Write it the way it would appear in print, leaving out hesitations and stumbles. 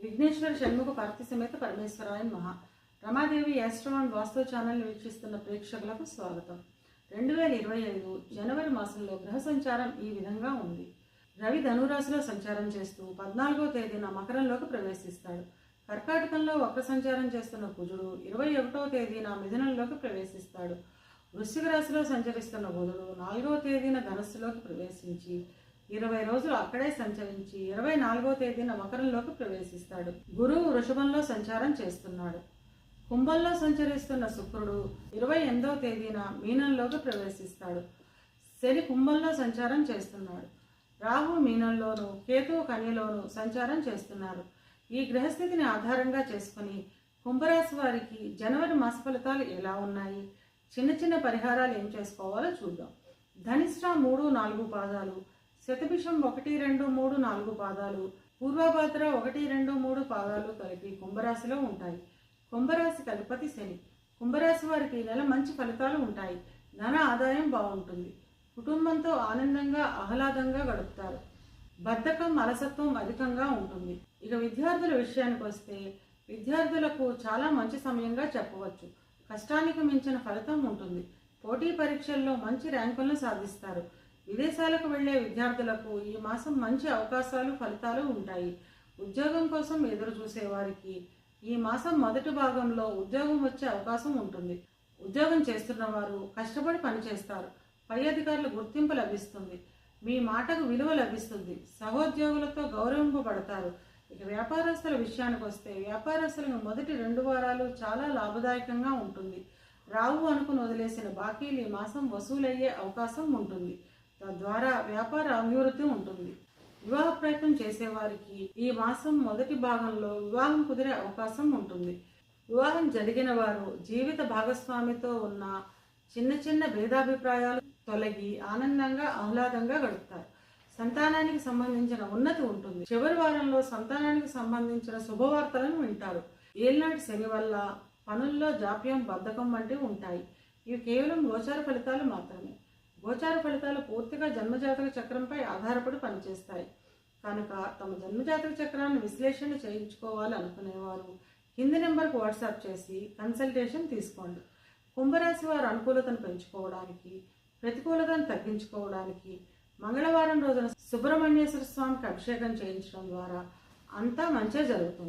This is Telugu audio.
విఘ్నేశ్వర షణ్ముఖ పార్తి సమేత పరమేశ్వరాయ మహా. రమాదేవి యాస్ట్రోనాట్ వాస్తు ఛానల్ వీక్షిస్తున్న ప్రేక్షకులకు స్వాగతం. 2025 జనవరి మాసంలో గ్రహ సంచారం ఈ విధంగా ఉంది. రవి ధనురాశిలో సంచారం చేస్తూ 14వ తేదీన మకరంలోకి ప్రవేశిస్తాడు. కర్కాటకంలో వక్ర సంచారం చేస్తున్న కుజుడు 21వ తేదీన మిథునంలోకి ప్రవేశిస్తాడు. వృశ్చిక రాశిలో సంచరిస్తున్న బుధుడు 4వ తేదీన ధనస్సులోకి ప్రవేశించి 20 రోజులు అక్కడే సంచరించి 24వ తేదీన మకరంలోకి ప్రవేశిస్తాడు. గురువు వృషభంలో సంచారం చేస్తున్నాడు. కుంభంలో సంచరిస్తున్న శుక్రుడు 28వ తేదీన మీనంలోకి ప్రవేశిస్తాడు. శని కుంభంలో సంచారం చేస్తున్నాడు. రాహు మీనంలోను, కేతువు కన్యలోను సంచారం చేస్తున్నారు. ఈ గ్రహస్థితిని ఆధారంగా చేసుకుని కుంభరాశి వారికి జనవరి మాస ఫలితాలు ఎలా ఉన్నాయి, చిన్న చిన్న పరిహారాలు ఏం చేసుకోవాలో చూద్దాం. ధనిష్ట 3, 4 పాదాలు, శతభిషం 1, 2, 3, 4 పాదాలు, పూర్వభాద్ర 1, 2, 3 పాదాలు కలిపి కుంభరాశిలో ఉంటాయి. కుంభరాశి అధిపతి శని. కుంభరాశి వారికి నెల మంచి ఫలితాలు ఉంటాయి. ధన ఆదాయం బాగుంటుంది. కుటుంబంతో ఆనందంగా ఆహ్లాదంగా గడుపుతారు. బద్ధకం, అలసత్వం అధికంగా ఉంటుంది. ఇక విద్యార్థుల విషయానికి వస్తే విద్యార్థులకు చాలా మంచి సమయంగా చెప్పవచ్చు. కష్టానికి మించిన ఫలితం ఉంటుంది. పోటీ పరీక్షల్లో మంచి ర్యాంకులను సాధిస్తారు. విదేశాలకు వెళ్లే విద్యార్థులకు ఈ మాసం మంచి అవకాశాలు, ఫలితాలు ఉంటాయి. ఉద్యోగం కోసం ఎదురు చూసే వారికి ఈ మాసం మొదటి భాగంలో ఉద్యోగం వచ్చే అవకాశం ఉంటుంది. ఉద్యోగం చేస్తున్న వారు కష్టపడి పనిచేస్తారు. పై అధికారుల గుర్తింపు లభిస్తుంది. మీ మాటకు విలువ లభిస్తుంది. సహోద్యోగులతో గౌరవింపబడతారు. ఇక వ్యాపారస్తుల విషయానికి వస్తే వ్యాపారస్తులకు మొదటి 2 వారాలు చాలా లాభదాయకంగా ఉంటుంది. రావు అనుకుని వదిలేసిన బాకీలు ఈ మాసం వసూలయ్యే అవకాశం ఉంటుంది. తద్వారా వ్యాపార అభివృద్ధి ఉంటుంది. వివాహ ప్రయత్నం చేసేవారికి ఈ మాసం మొదటి భాగంలో వివాహం కుదిరే అవకాశం ఉంటుంది. వివాహం జరిగిన వారు జీవిత భాగస్వామితో ఉన్న చిన్న చిన్న భేదాభిప్రాయాలు తొలగి ఆనందంగా ఆహ్లాదంగా గడుపుతారు. సంతానానికి సంబంధించిన ఉన్నతి ఉంటుంది. చివరి వారంలో సంతానానికి సంబంధించిన శుభవార్తలను వింటారు. ఏళ్నాటి శని వల్ల పనుల్లో జాప్యం, బద్ధకం వంటివి ఉంటాయి. ఇవి కేవలం గోచార ఫలితాలు మాత్రమే. గోచార ఫలితాలు పూర్తిగా జన్మజాతక చక్రంపై ఆధారపడి పనిచేస్తాయి. కనుక తమ జన్మజాతక చక్రాన్ని విశ్లేషణ చేయించుకోవాలి అనుకునేవారు కింది నెంబర్కు వాట్సాప్ చేసి కన్సల్టేషన్ తీసుకోండి. కుంభరాశి వారు అనుకూలతను పెంచుకోవడానికి, ప్రతికూలతను తగ్గించుకోవడానికి మంగళవారం రోజున సుబ్రహ్మణ్యేశ్వర స్వామికి అభిషేకం చేయించడం ద్వారా అంతా మంచిగా జరుగుతుంది.